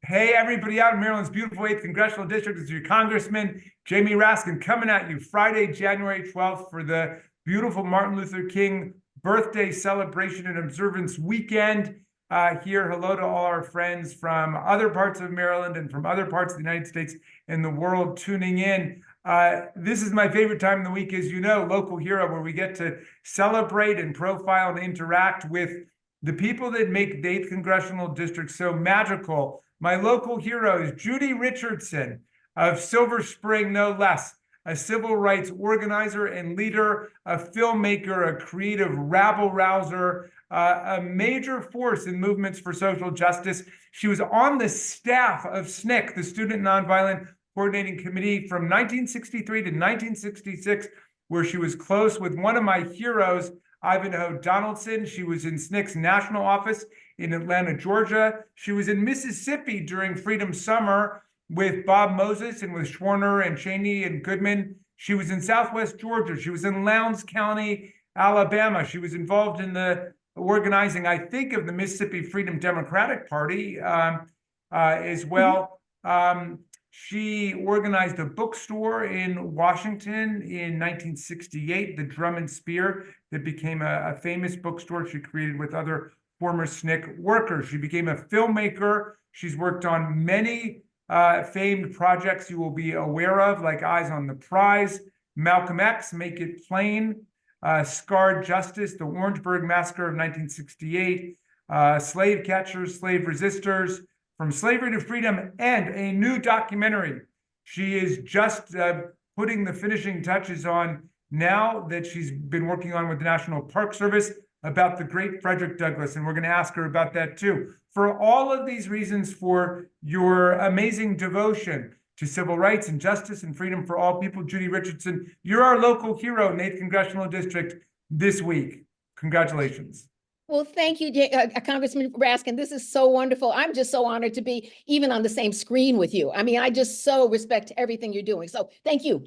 Hey, everybody out in Maryland's beautiful 8th Congressional District. It's your Congressman, Jamie Raskin, coming at you Friday, January 12th for the beautiful Martin Luther King birthday celebration and observance weekend. Here, hello to all our friends from other parts of Maryland and from other parts of the United States and the world tuning in. This is my favorite time of the week, as you know, Local Hero, where we get to celebrate and profile and interact with the people that make the 8th Congressional District so magical. My local hero is Judy Richardson of Silver Spring, no less, a civil rights organizer and leader, a filmmaker, a creative rabble-rouser, a major force in movements for social justice. She was on the staff of SNCC, the Student Nonviolent Coordinating Committee, from 1963 to 1966, where she was close with one of my heroes, Ivanhoe Donaldson. She was in SNCC's national office in Atlanta, Georgia. She was in Mississippi during Freedom Summer with Bob Moses and with Schwerner and Cheney and Goodman. She was in Southwest Georgia. She was in Lowndes County, Alabama. She was involved in the organizing, I think, of the Mississippi Freedom Democratic Party as well. She organized a bookstore in Washington in 1968, the Drum and Spear, that became a famous bookstore she created with other former SNCC workers. She became a filmmaker. She's worked on many famed projects you will be aware of, like Eyes on the Prize, Malcolm X, Make It Plain, Scarred Justice, the Orangeburg Massacre of 1968, Slave Catchers, Slave Resistors, From Slavery to Freedom, and a new documentary she is just putting the finishing touches on now that she's been working on with the National Park Service about the great Frederick Douglass, and we're going to ask her about that too. For all of these reasons, for your amazing devotion to civil rights and justice and freedom for all people, Judy Richardson, you're our local hero in the 8th Congressional District this week. Congratulations. Well, thank you, Congressman Raskin. This is so wonderful. I'm just so honored to be even on the same screen with you. I mean, I just so respect everything you're doing. So thank you.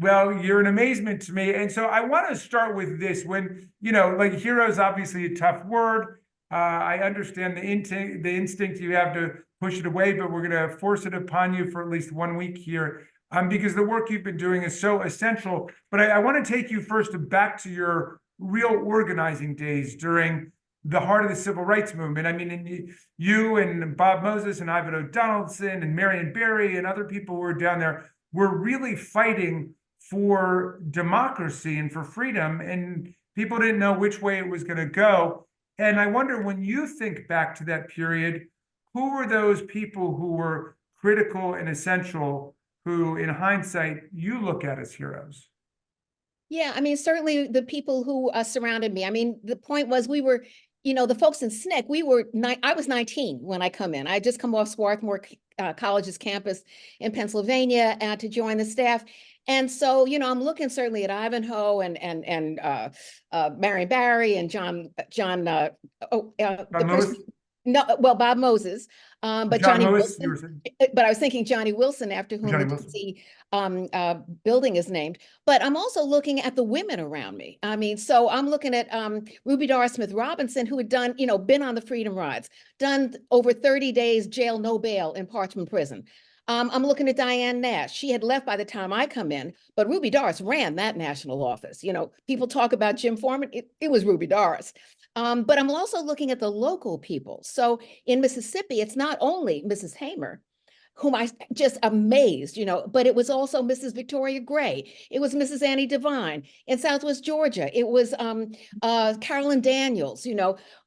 Well, you're an amazement to me. And so I want to start with this. When, like, hero is obviously a tough word. I understand the instinct you have to push it away, but we're going to force it upon you for at least 1 week here because the work you've been doing is so essential. But I want to take you first back to your real organizing days during the heart of the civil rights movement. I mean, and you and Bob Moses and Ivanhoe Donaldson and Marion Barry and other people who were down there were really fighting for democracy and for freedom, and people didn't know which way it was going to go. And I wonder, when you think back to that period, who were those people who were critical and essential, who in hindsight you look at as heroes? Yeah, I mean, certainly the people who surrounded me. I mean, the point was we were, the folks in SNCC, I was 19 when I come in. I had just come off Swarthmore College's campus in Pennsylvania to join the staff. And so, I'm looking certainly at Ivanhoe and Marion Barry and Bob Moses, but Johnny Wilson. But I was thinking Johnny Wilson, after whom the DC building is named. But I'm also looking at the women around me. I mean, so I'm looking at Ruby Doris Smith Robinson, who had done, been on the Freedom Rides, done over 30 days jail, no bail in Parchman Prison. I'm looking at Diane Nash. She had left by the time I come in, but Ruby Doris ran that national office. People talk about Jim Foreman. It was Ruby Doris. But I'm also looking at the local people. So in Mississippi, it's not only Mrs. Hamer, whom I just amazed, but it was also Mrs. Victoria Gray. It was Mrs. Annie Devine. In Southwest Georgia, it was Carolyn Daniels,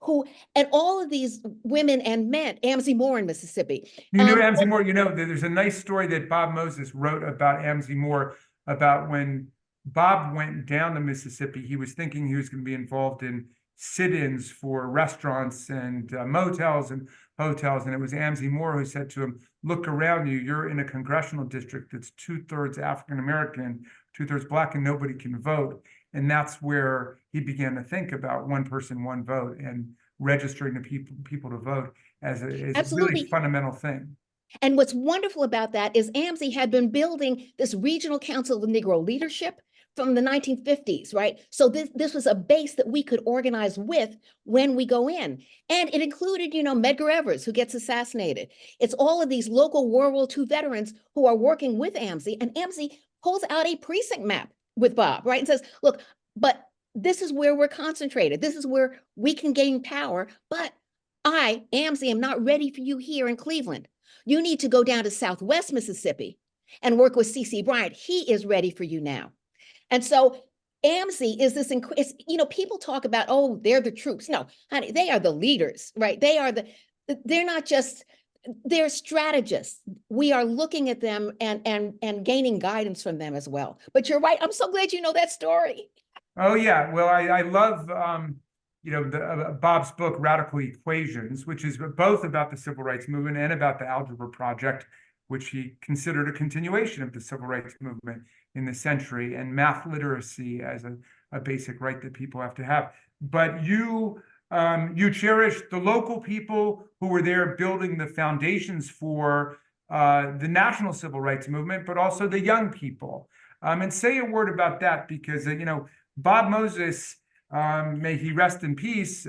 who, and all of these women and men, Amzie Moore in Mississippi. You knew Amzie Moore, there's a nice story that Bob Moses wrote about Amzie Moore, about when Bob went down to Mississippi, he was thinking he was going to be involved in sit-ins for restaurants and motels and hotels. And it was Amzie Moore who said to him, look around you, you're in a congressional district that's 2/3 African-American, 2/3 Black, and nobody can vote. And that's where he began to think about one person, one vote, and registering the people to vote as a really fundamental thing. And what's wonderful about that is Amzie had been building this regional council of Negro leadership from the 1950s, right? So this was a base that we could organize with when we go in. And it included, Medgar Evers, who gets assassinated. It's all of these local World War II veterans who are working with AMSI, and AMSI pulls out a precinct map with Bob, right? And says, look, but this is where we're concentrated. This is where we can gain power, but I, AMSI, am not ready for you here in Cleveland. You need to go down to Southwest Mississippi and work with C.C. Bryant. He is ready for you now. And so AMSI is this, people talk about, oh, they're the troops. No, honey, they are the leaders, right? They're not just, they're strategists. We are looking at them and gaining guidance from them as well. But you're right. I'm so glad you know that story. Oh, yeah. Well, I love, Bob's book, Radical Equations, which is both about the civil rights movement and about the Algebra Project, which he considered a continuation of the civil rights movement in the century, and math literacy as a basic right that people have to have. But you cherish the local people who were there building the foundations for the national civil rights movement, but also the young people. And say a word about that, because, Bob Moses, may he rest in peace,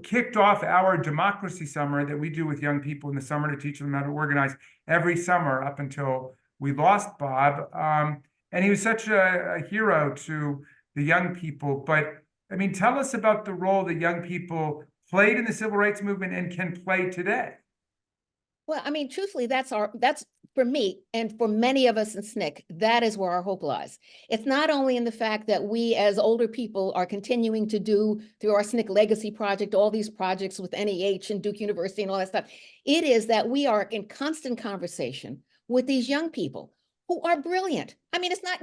kicked off our democracy summer that we do with young people in the summer to teach them how to organize every summer up until we lost Bob. And he was such a hero to the young people. But I mean, tell us about the role that young people played in the civil rights movement and can play today. Well, I mean, truthfully, that's for me and for many of us in SNCC, that is where our hope lies. It's not only in the fact that we as older people are continuing to do through our SNCC Legacy Project, all these projects with NEH and Duke University and all that stuff. It is that we are in constant conversation with these young people who are brilliant. I mean, it's not,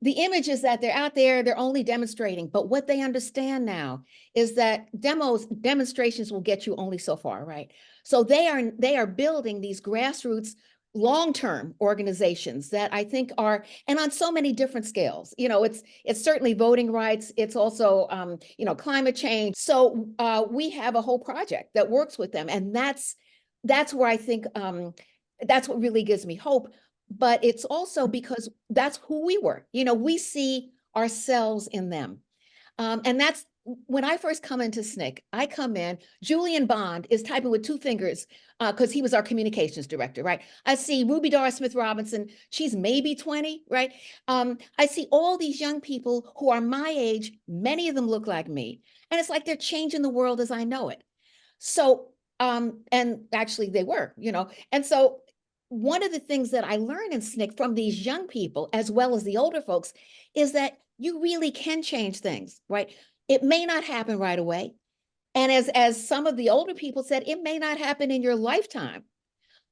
the images that they're out there, they're only demonstrating, but what they understand now is that demonstrations will get you only so far, right? So they are building these grassroots long-term organizations that I think are, and on so many different scales. It's certainly voting rights. It's also, climate change. So we have a whole project that works with them, and that's where I think that's what really gives me hope. But it's also because that's who we were. We see ourselves in them, and that's when I first come into SNCC. I come in, Julian Bond is typing with two fingers because he was our communications director, right? I see Ruby Dara Smith Robinson, she's maybe 20, right? I see all these young people who are my age, many of them look like me. And it's like they're changing the world as I know it. So, and actually they were, and so one of the things that I learned in SNCC from these young people, as well as the older folks, is that you really can change things, right? It may not happen right away. And as some of the older people said, it may not happen in your lifetime.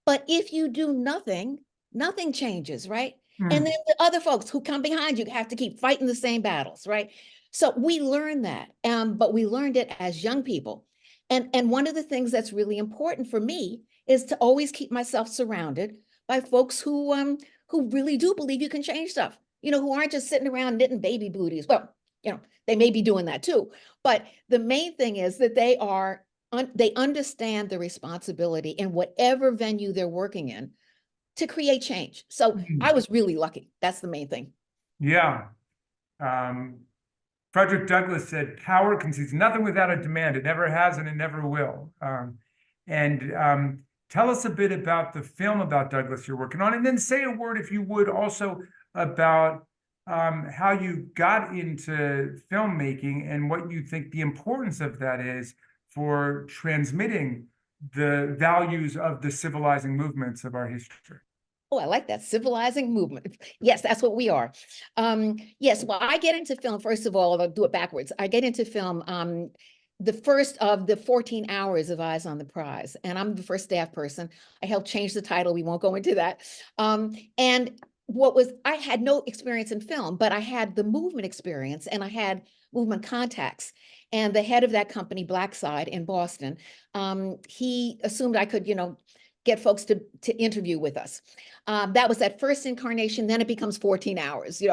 But if you do nothing, nothing changes, right? And then the other folks who come behind you have to keep fighting the same battles, right? So we learned that, but we learned it as young people. And one of the things that's really important for me is to always keep myself surrounded by folks who really do believe you can change stuff, who aren't just sitting around knitting baby booties. Well, they may be doing that too, but the main thing is that they understand the responsibility in whatever venue they're working in to create change. So I was really lucky. That's the main thing. Yeah. Frederick Douglass said, power concedes nothing without a demand. It never has and it never will. Tell us a bit about the film about Douglass you're working on, and then say a word, if you would, also about how you got into filmmaking and what you think the importance of that is for transmitting the values of the civilizing movements of our history. Oh, I like that, civilizing movement. Yes, that's what we are. Yes, well, I get into film, first of all, I'll do it backwards. I get into film the first of the 14 hours of Eyes on the Prize, and I'm the first staff person. I helped change the title. We won't go into that. And I had no experience in film, but I had the movement experience, and I had movement contacts. And the head of that company, Blackside in Boston, he assumed I could, get folks to interview with us. That was that first incarnation. Then it becomes 14 hours,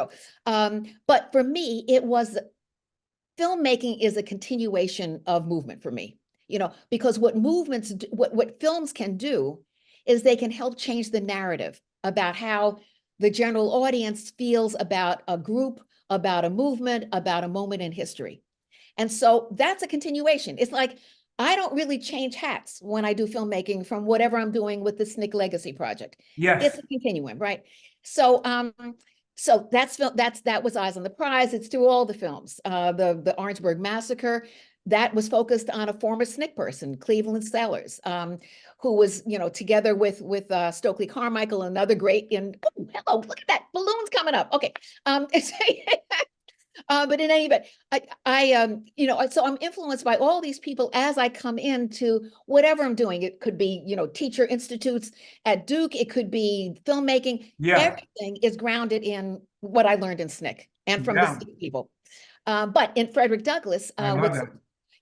But for me, it was filmmaking is a continuation of movement for me, because what movements, what films can do is they can help change the narrative about how the general audience feels about a group, about a movement, about a moment in history. And so that's a continuation. It's like, I don't really change hats when I do filmmaking from whatever I'm doing with the SNCC Legacy Project. Yes. It's a continuum, right? So, that was Eyes on the Prize. It's through all the films. The Orangeburg Massacre, that was focused on a former SNCC person, Cleveland Sellers, who was, together with Stokely Carmichael, another great oh, hello, look at that, balloons coming up. Okay. But in any event, so I'm influenced by all these people as I come into whatever I'm doing. It could be, teacher institutes at Duke. It could be filmmaking. Yeah. Everything is grounded in what I learned in SNCC and from the SNCC people. But in Frederick Douglass, I love that.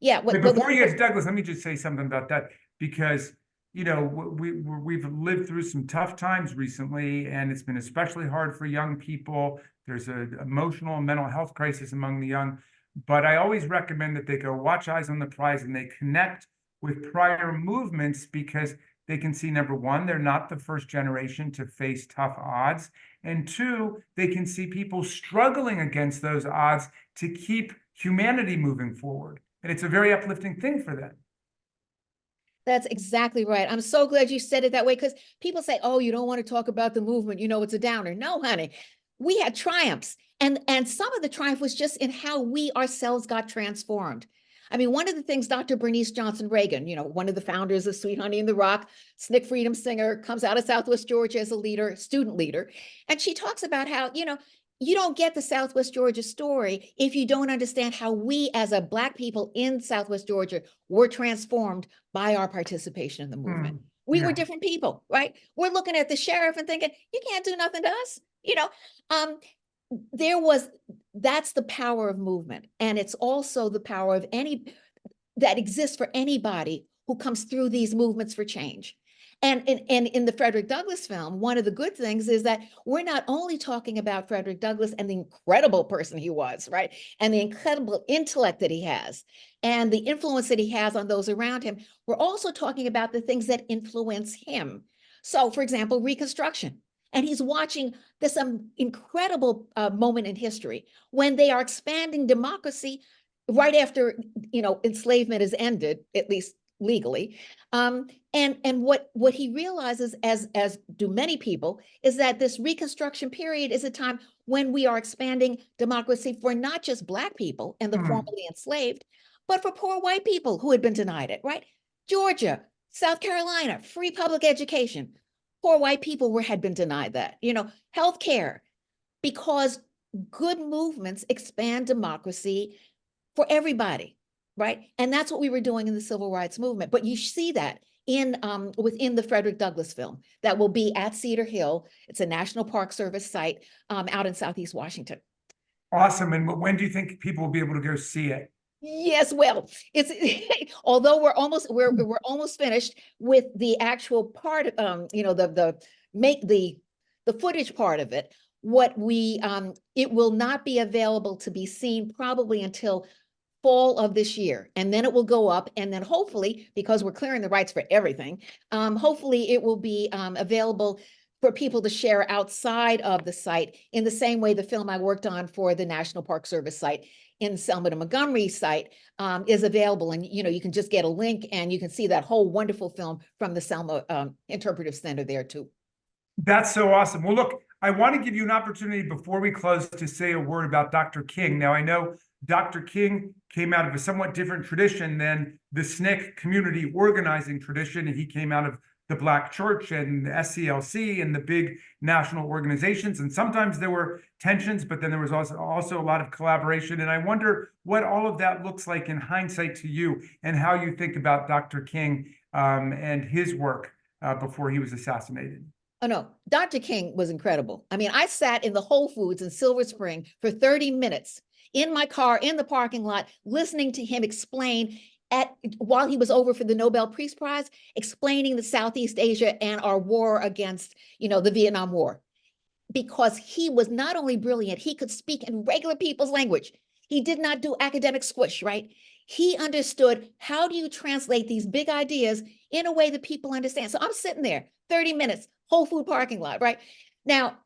Yeah. Before you get to Douglass, let me just say something about that, because we've lived through some tough times recently, and it's been especially hard for young people. There's an emotional and mental health crisis among the young. But I always recommend that they go watch Eyes on the Prize and they connect with prior movements, because they can see, number one, they're not the first generation to face tough odds. And two, they can see people struggling against those odds to keep humanity moving forward. And it's a very uplifting thing for them. That's exactly right. I'm so glad you said it that way, because people say, oh, you don't want to talk about the movement, it's a downer. No, honey, we had triumphs. And some of the triumph was just in how we ourselves got transformed. I mean, one of the things Dr. Bernice Johnson Reagan, one of the founders of Sweet Honey in the Rock, SNCC freedom singer, comes out of Southwest Georgia as a leader, student leader. And she talks about how, you don't get the Southwest Georgia story if you don't understand how we as a Black people in Southwest Georgia were transformed by our participation in the movement. We were different people, right? We're looking at the sheriff and thinking, you can't do nothing to us. That's the power of movement. And it's also the power of that exists for anybody who comes through these movements for change. And in the Frederick Douglass film, one of the good things is that we're not only talking about Frederick Douglass and the incredible person he was, right? And the incredible intellect that he has and the influence that he has on those around him. We're also talking about the things that influence him. So, for example, Reconstruction. And he's watching this incredible moment in history when they are expanding democracy right after, enslavement is ended, at least legally. And what he realizes, as do many people, is that this Reconstruction period is a time when we are expanding democracy for not just Black people and the formerly enslaved, but for poor white people who had been denied it, right? Georgia, South Carolina, free public education. Poor white people had been denied that, healthcare, because good movements expand democracy for everybody, right? And that's what we were doing in the civil rights movement. But you see that within the Frederick Douglass film that will be at Cedar Hill. It's a National Park Service site out in Southeast Washington. Awesome. And when do you think people will be able to go see it? Yes, well, it's although we're almost finished with the actual part, the footage part of it. It will not be available to be seen probably until fall of this year, and then it will go up, and then hopefully, because we're clearing the rights for everything, hopefully it will be available for people to share outside of the site in the same way the film I worked on for the National Park Service site in Selma to Montgomery site is available. And, you can just get a link and you can see that whole wonderful film from the Selma Interpretive Center there too. That's so awesome. Well, look, I want to give you an opportunity before we close to say a word about Dr. King. Now, I know Dr. King came out of a somewhat different tradition than the SNCC community organizing tradition. He came out of the Black Church and the SCLC and the big national organizations. And sometimes there were tensions, but then there was also a lot of collaboration. And I wonder what all of that looks like in hindsight to you, and how you think about Dr. King and his work before he was assassinated. Oh, no, Dr. King was incredible. I mean, I sat in the Whole Foods in Silver Spring for 30 minutes in my car, in the parking lot, listening to him explain while he was over for the Nobel Peace Prize, explaining the Southeast Asia and our war against, the Vietnam War. Because he was not only brilliant, he could speak in regular people's language. He did not do academic squish, right? He understood, how do you translate these big ideas in a way that people understand? So I'm sitting there 30 minutes, Whole Food parking lot, right? Now,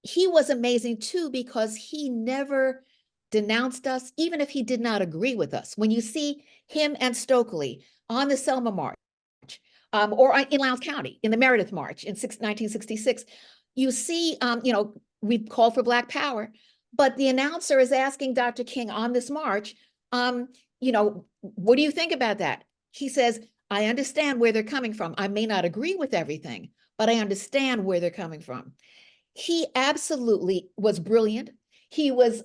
he was amazing too, because he never denounced us, even if he did not agree with us. When you see him and Stokely on the Selma March, or in Lowndes County, in the Meredith March in 1966, you see, we called for Black Power, but the announcer is asking Dr. King on this march, what do you think about that? He says, I understand where they're coming from. I may not agree with everything, but I understand where they're coming from. He absolutely was brilliant. He was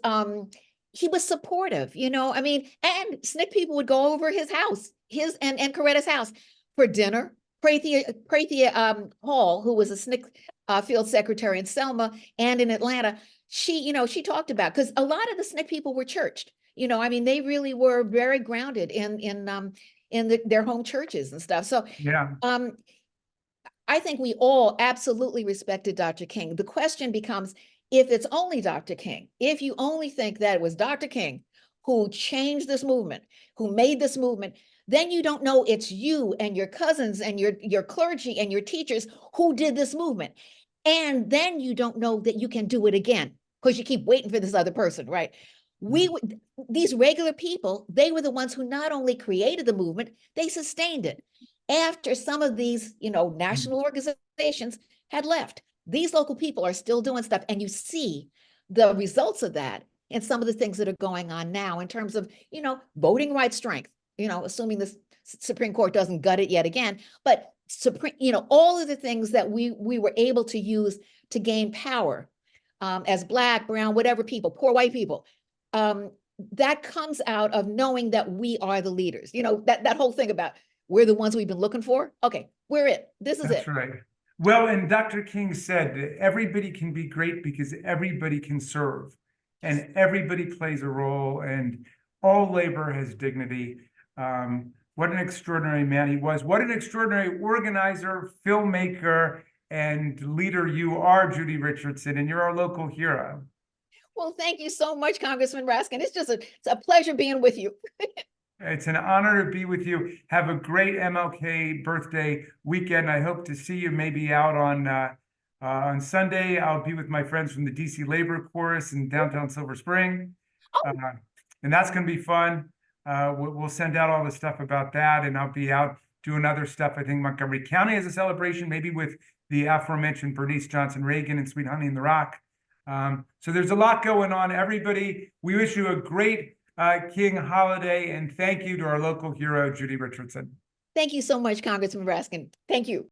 supportive, and SNCC people would go over his house, and Coretta's house for dinner. Prathia Hall, who was a SNCC field secretary in Selma and in Atlanta, she talked about, because a lot of the SNCC people were churched. They really were very grounded in their home churches and stuff. So yeah. I think we all absolutely respected Dr. King. The question becomes, if it's only Dr. King, if you only think that it was Dr. King who changed this movement, who made this movement, then you don't know it's you and your cousins and your clergy and your teachers who did this movement. And then you don't know that you can do it again, because you keep waiting for this other person, right? These regular people, they were the ones who not only created the movement, they sustained it. After some of these, national organizations had left, these local people are still doing stuff. And you see the results of that in some of the things that are going on now in terms of, voting rights strength, assuming the Supreme Court doesn't gut it yet again, but all of the things that we were able to use to gain power as Black, brown, whatever people, poor white people, that comes out of knowing that we are the leaders. That whole thing about we're the ones we've been looking for. Okay, we're it. This is it. That's right. Well, and Dr. King said that everybody can be great because everybody can serve, and everybody plays a role, and all labor has dignity. What an extraordinary man he was. What an extraordinary organizer, filmmaker, and leader you are, Judy Richardson, and you're our local hero. Well, thank you so much, Congressman Raskin. It's a pleasure being with you. It's an honor to be with you. Have a great MLK birthday weekend. I hope to see you maybe out on Sunday. I'll be with my friends from the DC Labor Chorus in downtown Silver Spring. Oh. And that's going to be fun. We'll send out all the stuff about that, and I'll be out doing other stuff. I think Montgomery County has a celebration, maybe with the aforementioned Bernice Johnson Reagan and Sweet Honey in the Rock. So there's a lot going on. Everybody, we wish you a great King holiday, and thank you to our local hero, Judy Richardson. Thank you so much, Congressman Raskin. Thank you.